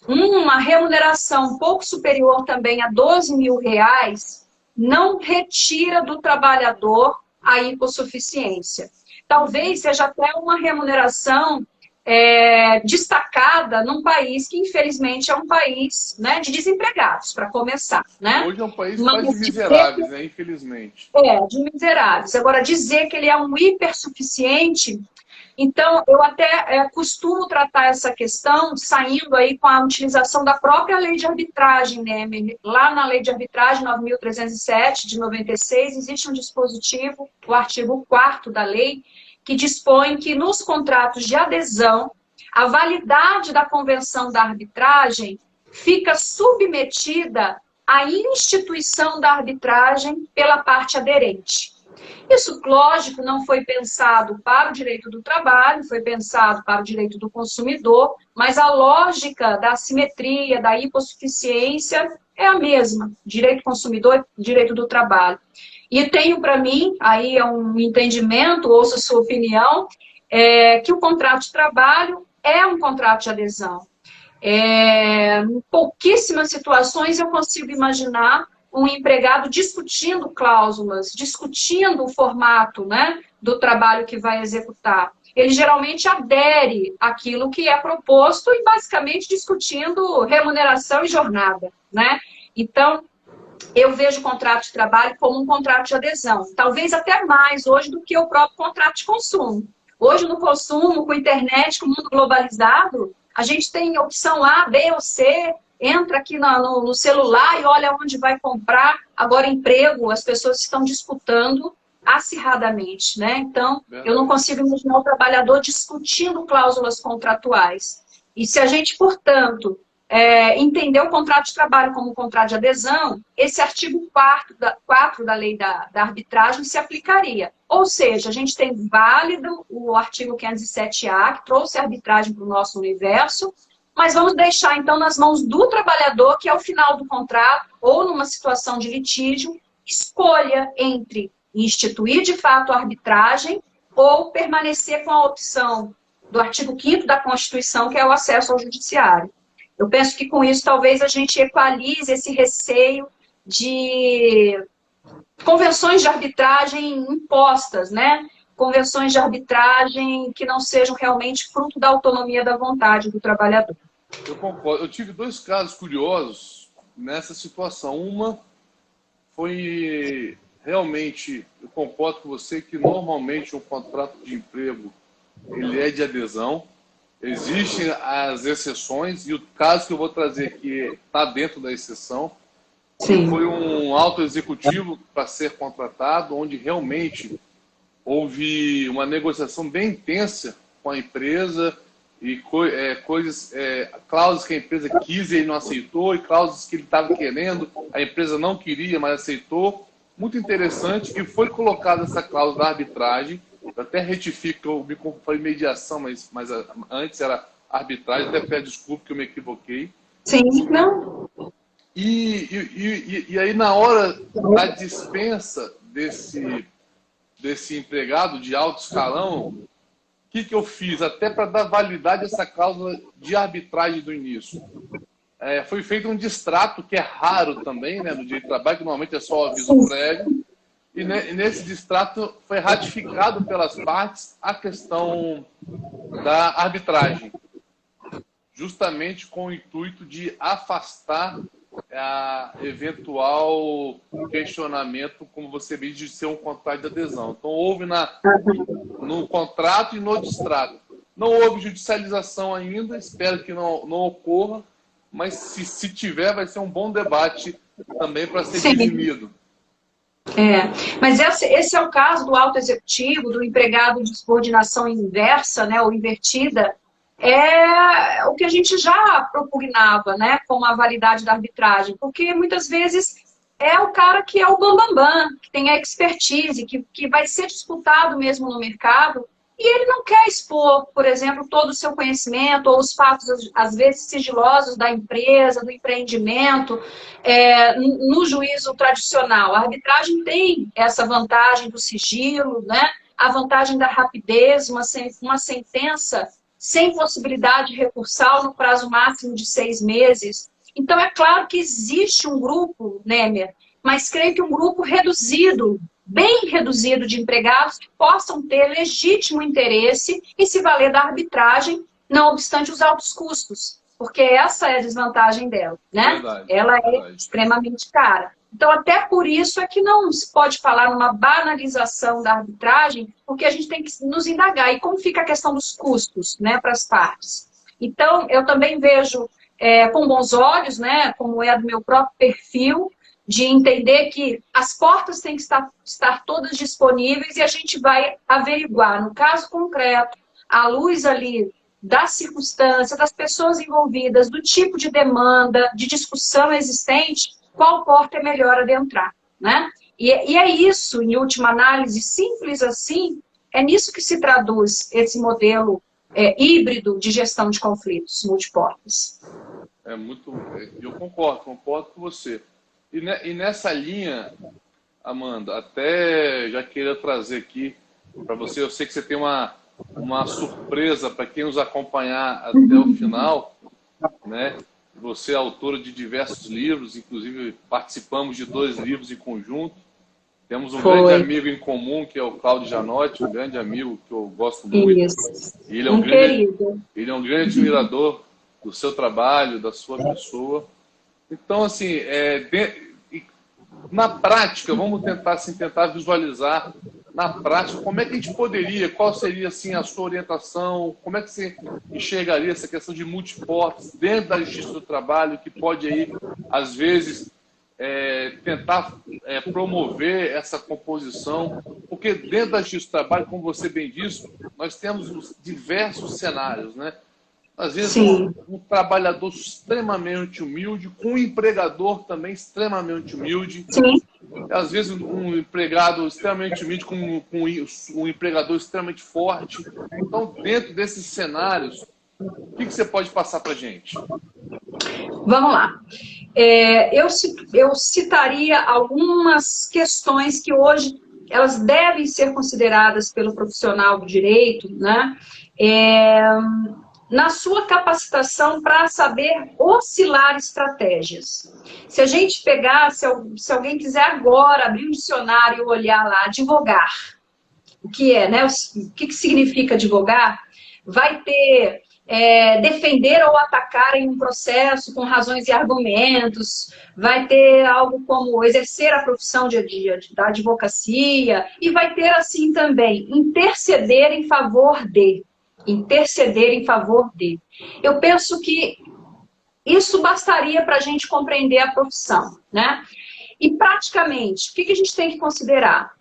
uma remuneração um pouco superior também a 12 mil reais não retira do trabalhador a hipossuficiência. Talvez seja até uma remuneração destacada num país que, infelizmente, é um país, né, de desempregados, para começar. Né? Hoje é um país mais de miseráveis, né, infelizmente. De miseráveis. Agora, dizer que ele é um hipersuficiente... Então, eu até costumo tratar essa questão saindo aí com a utilização da própria lei de arbitragem, né? Lá na lei de arbitragem 9.307, de 96, existe um dispositivo, o artigo 4º da lei, que dispõe que nos contratos de adesão, a validade da convenção da arbitragem fica submetida à instituição da arbitragem pela parte aderente. Isso, lógico, não foi pensado para o direito do trabalho, foi pensado para o direito do consumidor, mas a lógica da assimetria, da hipossuficiência é a mesma, direito do consumidor e direito do trabalho. E tenho para mim, aí é um entendimento, ouço a sua opinião, que o contrato de trabalho é um contrato de adesão. Em pouquíssimas situações eu consigo imaginar um empregado discutindo cláusulas, discutindo o formato, né, do trabalho que vai executar. Ele geralmente adere àquilo que é proposto e basicamente discutindo remuneração e jornada, né? Então, eu vejo o contrato de trabalho como um contrato de adesão. Talvez até mais hoje do que o próprio contrato de consumo. Hoje, no consumo, com a internet, com o mundo globalizado, a gente tem opção A, B ou C, entra aqui no celular e olha onde vai comprar. Agora, emprego, as pessoas estão disputando acirradamente, né? Então, eu não consigo imaginar o trabalhador discutindo cláusulas contratuais. E se a gente, portanto, entender o contrato de trabalho como um contrato de adesão, esse artigo 4 da lei da arbitragem se aplicaria. Ou seja, a gente tem válido o artigo 507A, que trouxe a arbitragem para o nosso universo, mas vamos deixar, então, nas mãos do trabalhador, que ao final do contrato, ou numa situação de litígio, escolha entre instituir de fato a arbitragem ou permanecer com a opção do artigo 5º da Constituição, que é o acesso ao judiciário. Eu penso que com isso talvez a gente equalize esse receio de convenções de arbitragem impostas, né? Convenções de arbitragem que não sejam realmente fruto da autonomia da vontade do trabalhador. Eu concordo. Eu tive 2 casos curiosos nessa situação. Uma foi realmente, eu concordo com você que normalmente um contrato de emprego ele é de adesão. Existem as exceções e o caso que eu vou trazer aqui está dentro da exceção. Sim. Foi um alto executivo para ser contratado, onde realmente houve uma negociação bem intensa com a empresa e cláusulas que a empresa quis e ele não aceitou, e cláusulas que ele estava querendo, a empresa não queria, mas aceitou. Muito interessante, e foi colocada essa cláusula da arbitragem. Eu até retifico, eu me falei mediação, mas antes era arbitragem, até peço desculpa que eu me equivoquei. Sim, não. E aí, na hora da dispensa desse empregado de alto escalão, o que eu fiz? Até para dar validade a essa cláusula de arbitragem do início. Foi feito um distrato, que é raro também, né, no direito do trabalho, que normalmente é só o aviso prévio. E nesse distrato foi ratificado pelas partes a questão da arbitragem, justamente com o intuito de afastar eventual questionamento, como você diz, de ser um contrato de adesão. Então, houve no contrato e no distrato. Não houve judicialização ainda, espero que não ocorra, mas se tiver, vai ser um bom debate também para ser dirimido. Mas esse é o caso do alto executivo, do empregado de subordinação inversa, né, ou invertida. É o que a gente já propugnava, né, com a validade da arbitragem, porque muitas vezes é o cara que é o bambambam, que tem a expertise, que vai ser disputado mesmo no mercado, e ele não quer expor, por exemplo, todo o seu conhecimento ou os fatos, às vezes, sigilosos da empresa, do empreendimento, no juízo tradicional. A arbitragem tem essa vantagem do sigilo, né? A vantagem da rapidez, uma sentença sem possibilidade recursal no prazo máximo de 6 meses. Então, é claro que existe um grupo, Nemer, mas creio que um grupo reduzido, bem reduzido de empregados que possam ter legítimo interesse em se valer da arbitragem, não obstante os altos custos, porque essa é a desvantagem dela, né? Verdade, ela é extremamente cara. Então, até por isso é que não se pode falar numa banalização da arbitragem, porque a gente tem que nos indagar. E como fica a questão dos custos, né, para as partes? Então, eu também vejo com bons olhos, né, como é do meu próprio perfil, de entender que as portas têm que estar todas disponíveis e a gente vai averiguar, no caso concreto, à luz ali das circunstâncias, das pessoas envolvidas, do tipo de demanda, de discussão existente, qual porta é melhor adentrar, né? E é isso, em última análise, simples assim, é nisso que se traduz esse modelo híbrido de gestão de conflitos multiportas. Eu concordo com você. E nessa linha, Amanda, até já queria trazer aqui para você, eu sei que você tem uma surpresa para quem nos acompanhar até o final, né? Você é autora de diversos livros, inclusive participamos de 2 livros em conjunto. Temos um grande amigo em comum, que é o Cláudio Janotti, um grande amigo que eu gosto muito. Isso. Ele é um grande admirador do seu trabalho, da sua pessoa. Então, assim, na prática, vamos tentar visualizar na prática, como é que a gente poderia, qual seria assim, a sua orientação, como é que você enxergaria essa questão de multiportes dentro da Justiça do Trabalho, que pode aí, às vezes, tentar promover essa composição, porque dentro da Justiça do Trabalho, como você bem disse, nós temos diversos cenários, né? Às vezes um trabalhador extremamente humilde, com um empregador também extremamente humilde. Sim. Às vezes um empregado extremamente humilde com um empregador extremamente forte. Então, dentro desses cenários, o que você pode passar para a gente? Vamos lá. Eu citaria algumas questões que hoje elas devem ser consideradas pelo profissional do direito, né? Na sua capacitação para saber oscilar estratégias. Se a gente pegar, se alguém quiser agora abrir um dicionário e olhar lá, advogar, o que é, né? O que significa advogar? Vai ter defender ou atacar em um processo com razões e argumentos, vai ter algo como exercer a profissão da advocacia, e vai ter assim também, interceder em favor de. Interceder em favor de. Eu penso que isso bastaria para a gente compreender a profissão, né? E praticamente, o que a gente tem que considerar?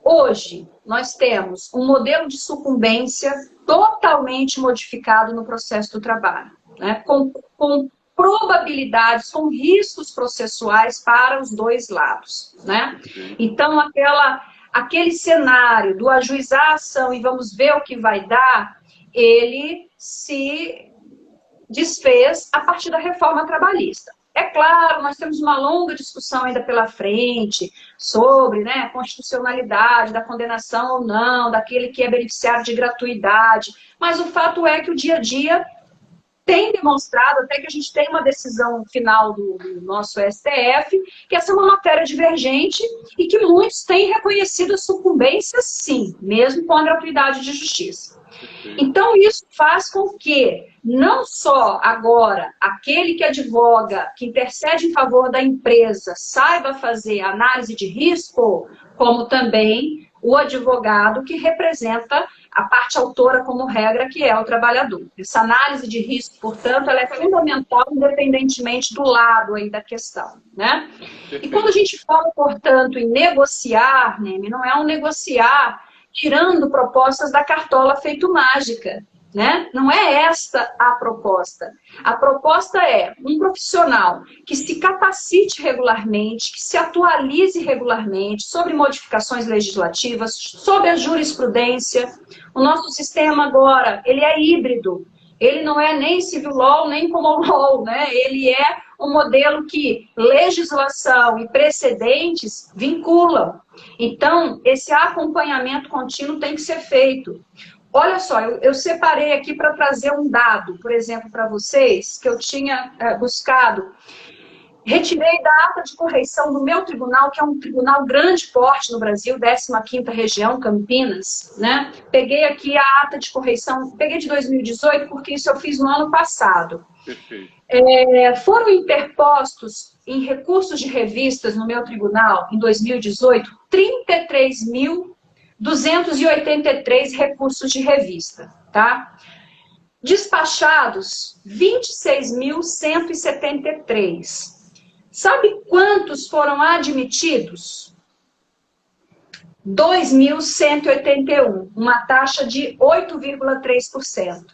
Hoje, nós temos um modelo de sucumbência totalmente modificado no processo do trabalho, né? Com probabilidades, com riscos processuais para os dois lados, né? Então, aquele cenário do ajuizar a ação e vamos ver o que vai dar, ele se desfez a partir da reforma trabalhista. É claro, nós temos uma longa discussão ainda pela frente sobre, né, a constitucionalidade da condenação ou não, daquele que é beneficiário de gratuidade, mas o fato é que o dia a dia tem demonstrado, até que a gente tem uma decisão final do nosso STF, que essa é uma matéria divergente e que muitos têm reconhecido a sucumbência, sim, mesmo com a gratuidade de justiça. Então, isso faz com que, não só agora, aquele que advoga, que intercede em favor da empresa, saiba fazer análise de risco, como também o advogado que representa a parte autora como regra, que é o trabalhador. Essa análise de risco, portanto, ela é fundamental, independentemente do lado aí da questão, né? E quando a gente fala, portanto, em negociar, Neme, não é um negociar tirando propostas da cartola feito mágica, né? Não é esta a proposta. A proposta é um profissional que se capacite regularmente, que se atualize regularmente sobre modificações legislativas, sobre a jurisprudência. O nosso sistema agora, ele é híbrido. Ele não é nem civil law, nem common law, né? Ele é um modelo que legislação e precedentes vinculam. Então, esse acompanhamento contínuo tem que ser feito. Olha só, eu separei aqui para trazer um dado, por exemplo, para vocês, que eu tinha buscado. Retirei da ata de correição do meu tribunal, que é um tribunal grande porte no Brasil, 15ª região, Campinas, né? Peguei aqui a ata de correição, peguei de 2018, porque isso eu fiz no ano passado. Perfeito. Foram interpostos em recursos de revistas no meu tribunal, em 2018, 33.283 recursos de revista, tá? Despachados, 26.173. Sabe quantos foram admitidos? 2.181, uma taxa de 8,3%.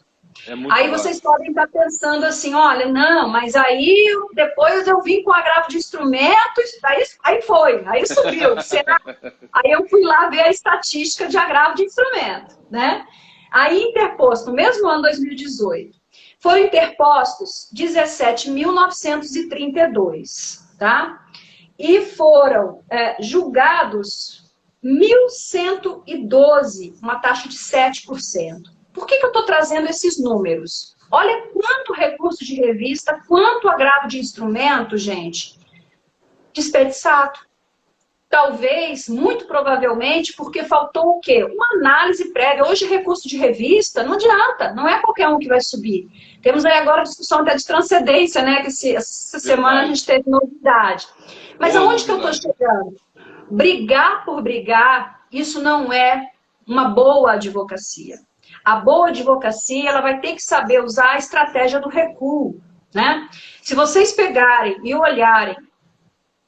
Aí vocês podem estar pensando assim, olha, não, mas aí depois eu vim com agravo de instrumentos, aí subiu. Será? Aí eu fui lá ver a estatística de agravo de instrumento, né? Aí interposto, no mesmo ano 2018, foram interpostos 17.932, tá? E foram julgados 1.112, uma taxa de 7%. Por que eu estou trazendo esses números? Olha quanto recurso de revista, quanto agravo de instrumento, gente, desperdiçado. Talvez, muito provavelmente, porque faltou o quê? Uma análise prévia. Hoje, recurso de revista, não adianta, não é qualquer um que vai subir. Temos aí agora a discussão até de transcendência, né? Que essa semana a gente teve novidade. Mas aonde que eu estou chegando? Brigar por brigar isso não é uma boa advocacia. A boa advocacia, ela vai ter que saber usar a estratégia do recuo, né? Se vocês pegarem e olharem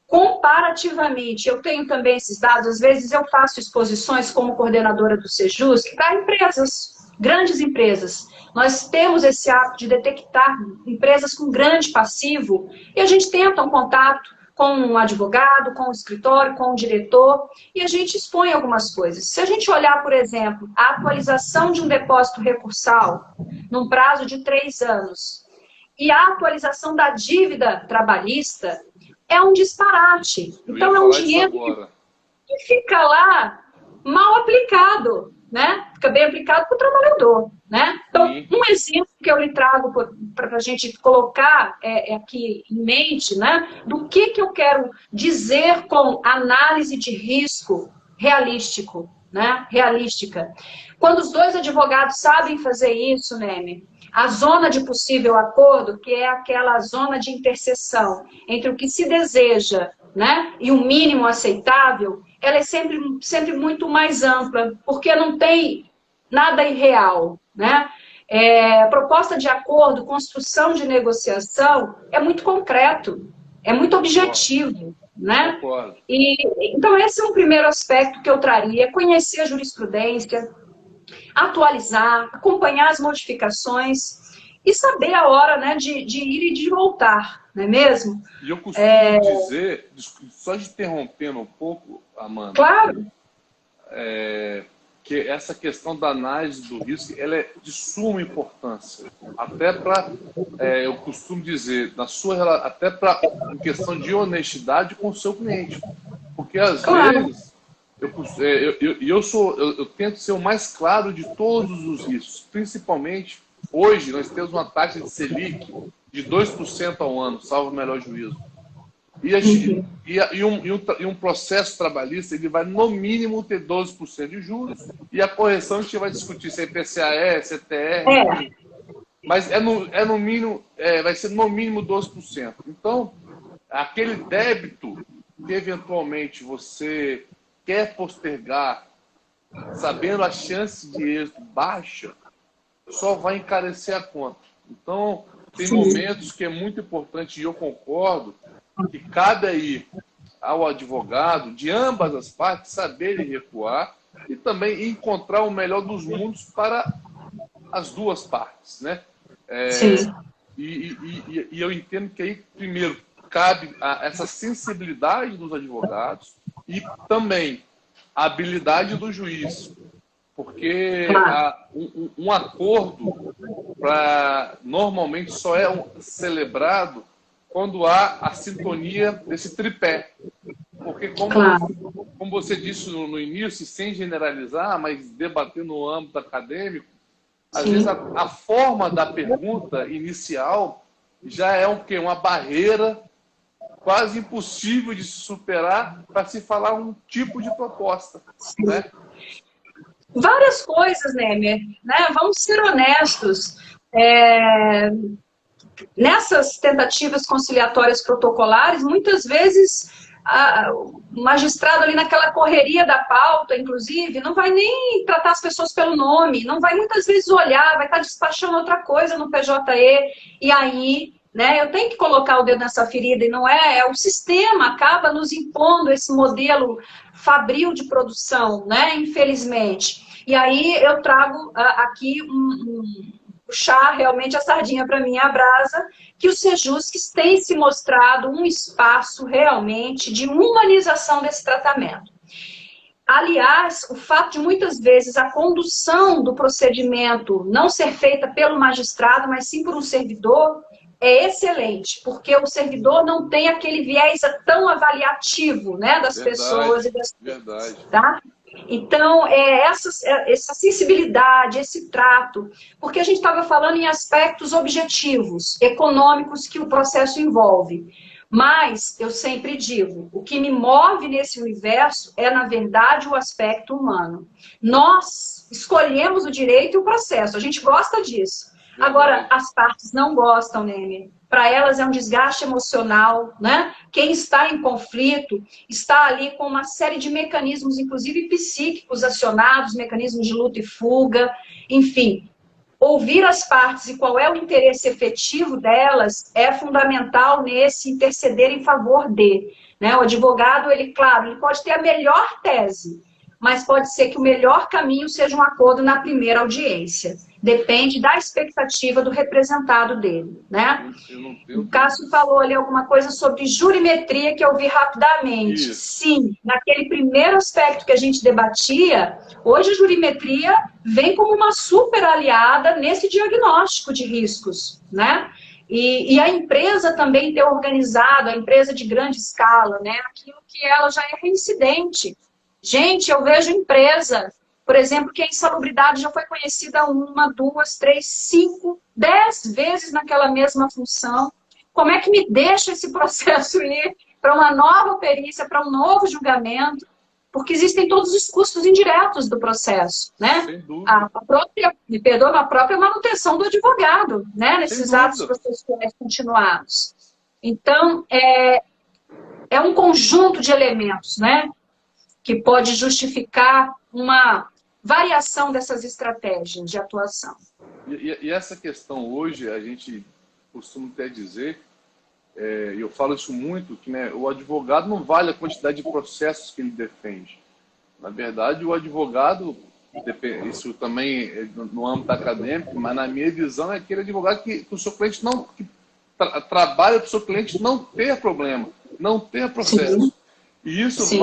comparativamente, eu tenho também esses dados, às vezes eu faço exposições como coordenadora do Sejusc para empresas, grandes empresas. Nós temos esse hábito de detectar empresas com grande passivo e a gente tenta um contato com um advogado, com um escritório, com um diretor, e a gente expõe algumas coisas. Se a gente olhar, por exemplo, a atualização de um depósito recursal num prazo de 3 anos e a atualização da dívida trabalhista, é um disparate. Então, é um dinheiro que fica lá mal aplicado, né? Fica bem aplicado para o trabalhador, né? Então, um exemplo que eu lhe trago para a gente colocar aqui em mente, né? Do que eu quero dizer com análise de risco realístico, né? Realística. Quando os dois advogados sabem fazer isso, Neme, a zona de possível acordo, que é aquela zona de interseção entre o que se deseja, né, e o mínimo aceitável, ela é sempre muito mais ampla, porque não tem nada irreal, né? Proposta de acordo, construção de negociação é muito concreto, é muito objetivo, né? Então esse é um primeiro aspecto que eu traria, conhecer a jurisprudência, atualizar, acompanhar as modificações e saber a hora, né, de ir e de voltar, não é mesmo? E eu costumo dizer, só de interrompendo um pouco, Amanda, claro, que essa questão da análise do risco, ela é de suma importância. Até para, eu costumo dizer, até para em questão de honestidade com o seu cliente. Porque às vezes eu tento ser o mais claro de todos os riscos. Principalmente, hoje, nós temos uma taxa de Selic de 2% ao ano, salvo o melhor juízo. E um processo trabalhista, ele vai no mínimo ter 12% de juros, e a correção a gente vai discutir se é IPCA, se é TR, mas no mínimo, vai ser no mínimo 12%. Então, aquele débito que eventualmente você quer postergar, sabendo a chance de êxito baixa, só vai encarecer a conta. Então, tem momentos que é muito importante, e eu concordo, que cabe aí ao advogado, de ambas as partes, saberem recuar e também encontrar o melhor dos mundos para as duas partes, né? E eu entendo que aí, primeiro, cabe essa sensibilidade dos advogados e também a habilidade do juiz. Porque um acordo normalmente só é celebrado quando há a sintonia desse tripé. Porque, como você disse no início, sem generalizar, mas debater no âmbito acadêmico, às vezes a forma da pergunta inicial já é uma barreira quase impossível de se superar para se falar um tipo de proposta, né? Várias coisas, Nemer, né? Vamos ser honestos. Nessas tentativas conciliatórias protocolares, muitas vezes o magistrado ali naquela correria da pauta, inclusive, não vai nem tratar as pessoas pelo nome, não vai muitas vezes olhar, vai estar despachando outra coisa no PJE, e aí, né, eu tenho que colocar o dedo nessa ferida, e não o sistema acaba nos impondo esse modelo fabril de produção, né, infelizmente. E aí eu trago aqui puxar realmente a sardinha para mim, a brasa, que os Sejuscs têm se mostrado um espaço realmente de humanização desse tratamento. Aliás, o fato de muitas vezes a condução do procedimento não ser feita pelo magistrado, mas sim por um servidor, é excelente, porque o servidor não tem aquele viés tão avaliativo, né, das pessoas e das coisas, tá? Então, essa sensibilidade, esse trato, porque a gente estava falando em aspectos objetivos, econômicos que o processo envolve. Mas, eu sempre digo, o que me move nesse universo é, na verdade, o aspecto humano. Nós escolhemos o direito e o processo, a gente gosta disso. Agora, as partes não gostam, Neme. para elas é um desgaste emocional, né? Quem está em conflito está ali com uma série de mecanismos, inclusive psíquicos acionados, mecanismos de luta e fuga, enfim. Ouvir as partes e qual é o interesse efetivo delas é fundamental nesse interceder em favor de, né? O advogado, ele, claro, ele pode ter a melhor tese, mas pode ser que o melhor caminho seja um acordo na primeira audiência. Depende da expectativa do representado dele, né? O Cássio falou ali alguma coisa sobre jurimetria que eu vi rapidamente. Isso. Sim, naquele primeiro aspecto que a gente debatia, hoje a jurimetria vem como uma super aliada nesse diagnóstico de riscos, né? E a empresa também ter organizado, a empresa de grande escala, né? Aquilo que ela já é reincidente. Gente, eu vejo empresa, por exemplo, que a insalubridade já foi conhecida 1, 2, 3, 5, 10 vezes naquela mesma função. Como é que me deixa esse processo ir para uma nova perícia, para um novo julgamento? Porque existem todos os custos indiretos do processo, né? Sem dúvida. A própria manutenção do advogado, né? Nesses atos processuais continuados. Então, é um conjunto de elementos, né? Que pode justificar uma variação dessas estratégias de atuação. E essa questão hoje, a gente costuma até dizer, e eu falo isso muito, que né, o advogado não vale a quantidade de processos que ele defende. Na verdade, o advogado, isso também é no âmbito acadêmico, mas na minha visão é aquele advogado que o seu cliente não... trabalha para o seu cliente não ter problema, não ter processo. Sim. E isso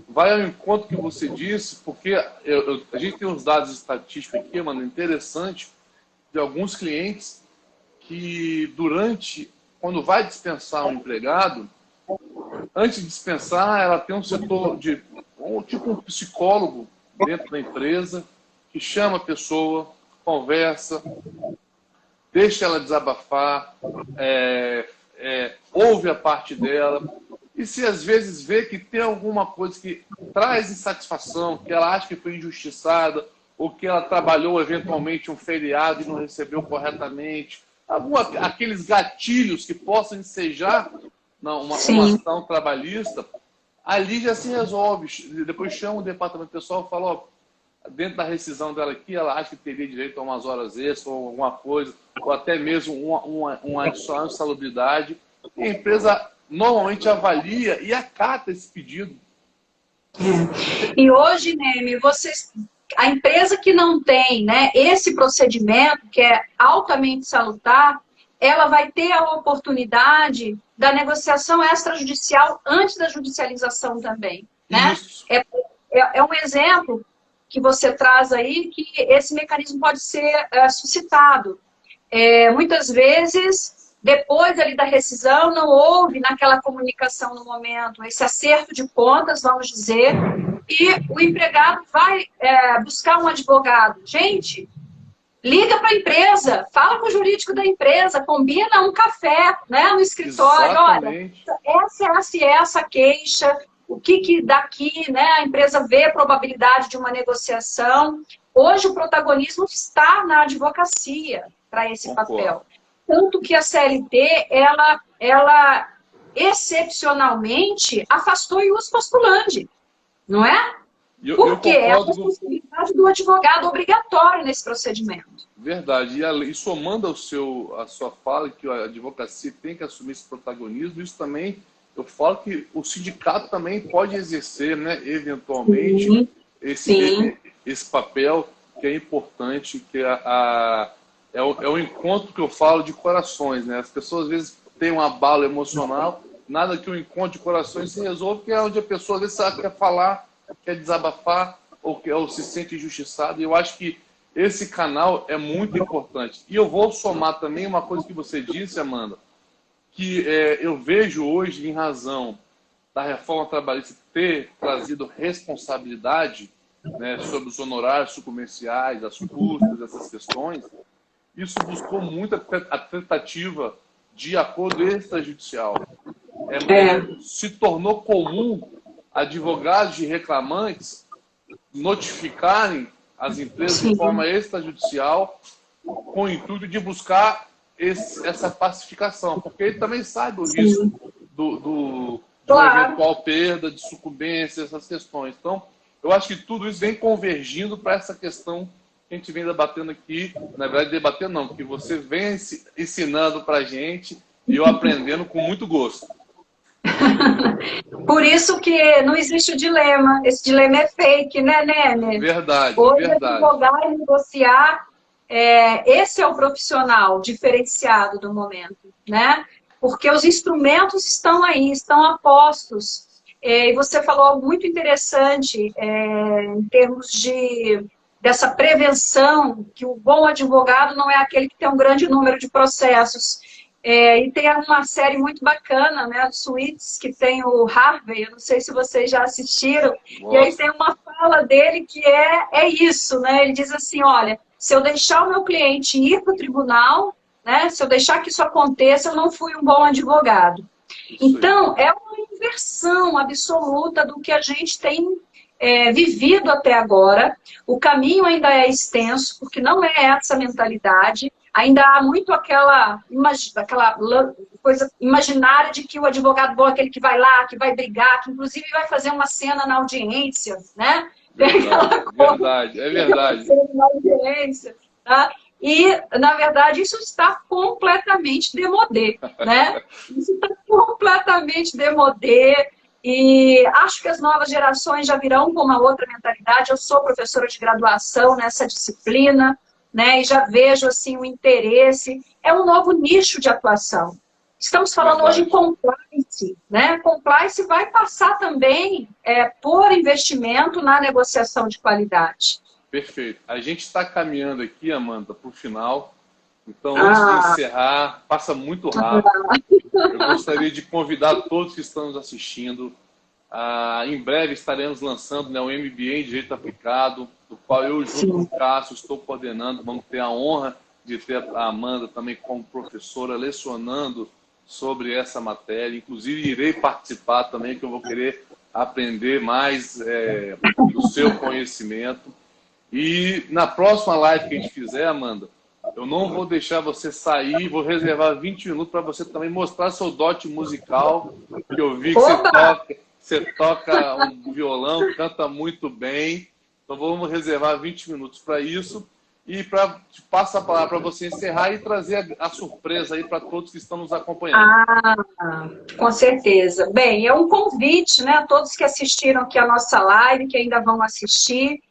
vai ao encontro que você disse, porque a gente tem uns dados estatísticos aqui, mano, interessante, de alguns clientes que quando vai dispensar um empregado, antes de dispensar, ela tem um setor tipo um psicólogo dentro da empresa, que chama a pessoa, conversa, deixa ela desabafar, ouve a parte dela. E se às vezes vê que tem alguma coisa que traz insatisfação, que ela acha que foi injustiçada, ou que ela trabalhou eventualmente um feriado e não recebeu corretamente, aqueles gatilhos que possam ensejar uma ação trabalhista, ali já se resolve. Depois chama o departamento pessoal e fala, ó, dentro da rescisão dela aqui, ela acha que teria direito a umas horas extras ou alguma coisa, ou até mesmo uma adicional insalubridade. E a empresa normalmente avalia e acata esse pedido. E hoje, Neme, a empresa que não tem, né, esse procedimento, que é altamente salutar, ela vai ter a oportunidade da negociação extrajudicial antes da judicialização também. Né? É um exemplo que você traz aí que esse mecanismo pode ser suscitado. Muitas vezes, depois ali da rescisão, não houve naquela comunicação no momento esse acerto de contas, vamos dizer, e o empregado vai buscar um advogado. Gente, liga para a empresa, fala com o jurídico da empresa, combina um café, né, no escritório. Exatamente. Olha, essa queixa, o que daqui, né, a empresa vê a probabilidade de uma negociação. Hoje o protagonismo está na advocacia para esse papel. Tanto que a CLT, ela excepcionalmente afastou o ius postulandi, não é? Porque é a possibilidade do advogado obrigatório nesse procedimento. Verdade. E somando a sua fala que a advocacia tem que assumir esse protagonismo, isso também, eu falo que o sindicato também pode exercer, né, eventualmente, esse papel que é importante, que é o encontro que eu falo de corações, né? As pessoas às vezes têm um abalo emocional, nada que o encontro de corações se resolva, que é onde a pessoa às vezes quer falar, quer desabafar, ou se sente injustiçada. E eu acho que esse canal é muito importante. E eu vou somar também uma coisa que você disse, Amanda, que eu vejo hoje, em razão da reforma trabalhista ter trazido responsabilidade, né, sobre os honorários comerciais, as custas, essas questões. Isso buscou muito a tentativa de acordo extrajudicial. Se tornou comum advogados de reclamantes notificarem as empresas de forma extrajudicial com o intuito de buscar essa pacificação, porque ele também sabe o risco de uma Claro. eventual perda, de sucumbência, essas questões. Então, eu acho que tudo isso vem convergindo para essa questão que a gente vem debatendo aqui, na verdade, debatendo não, que você vem ensinando para a gente e eu aprendendo com muito gosto. Por isso que não existe o dilema. Esse dilema é fake, né, Nemer? Verdade, Hoje, verdade. advogar e negociar, esse é o profissional diferenciado do momento, né? Porque os instrumentos estão aí, estão a postos. E você falou algo muito interessante em termos dessa prevenção, que o bom advogado não é aquele que tem um grande número de processos. E tem uma série muito bacana, né, do Suits, que tem o Harvey, eu não sei se vocês já assistiram, Nossa. e aí tem uma fala dele que é isso, né? Ele diz assim, olha, se eu deixar o meu cliente ir para o tribunal, né, se eu deixar que isso aconteça, eu não fui um bom advogado. Então, é uma inversão absoluta do que a gente tem vivido até agora. O caminho ainda é extenso, porque não é essa mentalidade. Ainda há muito aquela coisa imaginária de que o advogado bom é aquele que vai lá, que vai brigar, que inclusive vai fazer uma cena na audiência, né? Verdade, é verdade. Na audiência, tá? E, na verdade, isso está completamente demodé, né? Isso está completamente demodé. E acho que as novas gerações já virão com uma outra mentalidade. Eu sou professora de graduação nessa disciplina, né? E já vejo assim o interesse. É um novo nicho de atuação. Estamos falando hoje em compliance, né? Compliance vai passar também por investimento na negociação de qualidade. Perfeito. A gente está caminhando aqui, Amanda, para o final. Então, antes de encerrar, passa muito rápido. Eu gostaria de convidar todos que estão nos assistindo. Em breve estaremos lançando, né, o MBA em Direito Aplicado, do qual eu, junto com o Cássio, estou coordenando. Vamos ter a honra de ter a Amanda também como professora, lecionando sobre essa matéria. Inclusive, irei participar também, que eu vou querer aprender mais do seu conhecimento. E na próxima live que a gente fizer, Amanda, eu não vou deixar você sair, vou reservar 20 minutos para você também mostrar seu dote musical, que eu vi que você toca um violão, canta muito bem. Então vamos reservar 20 minutos para isso. E passo a palavra para você encerrar e trazer a surpresa aí para todos que estão nos acompanhando. Com certeza. Bem, é um convite, né, a todos que assistiram aqui a nossa live, que ainda vão assistir.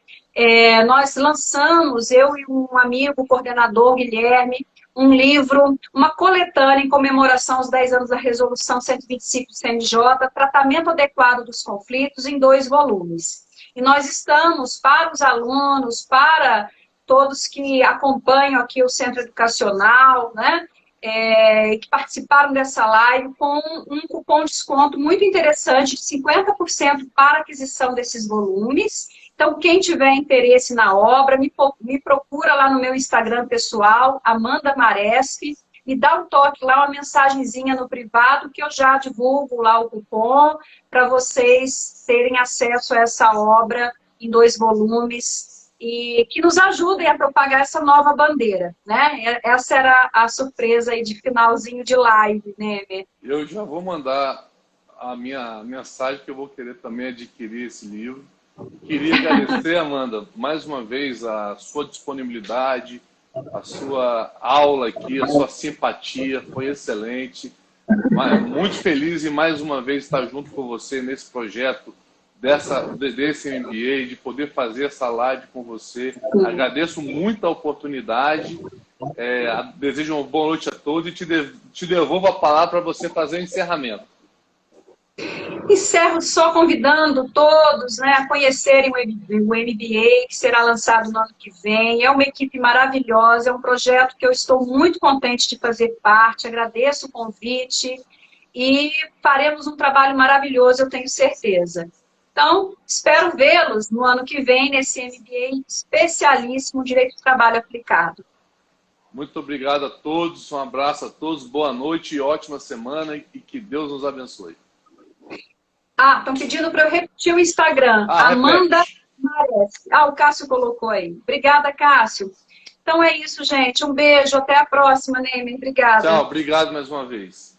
Nós lançamos, eu e um amigo, o coordenador Guilherme, um livro, uma coletânea em comemoração aos 10 anos da Resolução 125 do CNJ, Tratamento Adequado dos Conflitos, em 2 volumes. E nós estamos, para os alunos, para todos que acompanham aqui o Centro Educacional, né, que participaram dessa live, com um cupom de desconto muito interessante, de 50% para aquisição desses volumes. Então, quem tiver interesse na obra, me procura lá no meu Instagram pessoal, Amanda Maresfi, me dá um toque lá, uma mensagenzinha no privado, que eu já divulgo lá o cupom, para vocês terem acesso a essa obra em 2 volumes, e que nos ajudem a propagar essa nova bandeira, né? Essa era a surpresa aí de finalzinho de live, né? Eu já vou mandar a minha mensagem, que eu vou querer também adquirir esse livro. Queria agradecer, Amanda, mais uma vez a sua disponibilidade, a sua aula aqui, a sua simpatia, foi excelente. Muito feliz em mais uma vez estar junto com você nesse projeto desse MBA, de poder fazer essa live com você. Agradeço muito a oportunidade, desejo uma boa noite a todos e te devolvo a palavra para você fazer o encerramento. Encerro só convidando todos, né, a conhecerem o MBA, que será lançado no ano que vem. É uma equipe maravilhosa, é um projeto que eu estou muito contente de fazer parte, agradeço o convite e faremos um trabalho maravilhoso, eu tenho certeza. Então, espero vê-los no ano que vem nesse MBA especialíssimo em Direito do Trabalho Aplicado. Muito obrigado a todos, um abraço a todos, boa noite e ótima semana e que Deus nos abençoe. Estão pedindo para eu repetir o Instagram. Amanda Mares. O Cássio colocou aí. Obrigada, Cássio. Então é isso, gente. Um beijo, até a próxima, Neymar. Obrigada. Tchau, obrigado mais uma vez.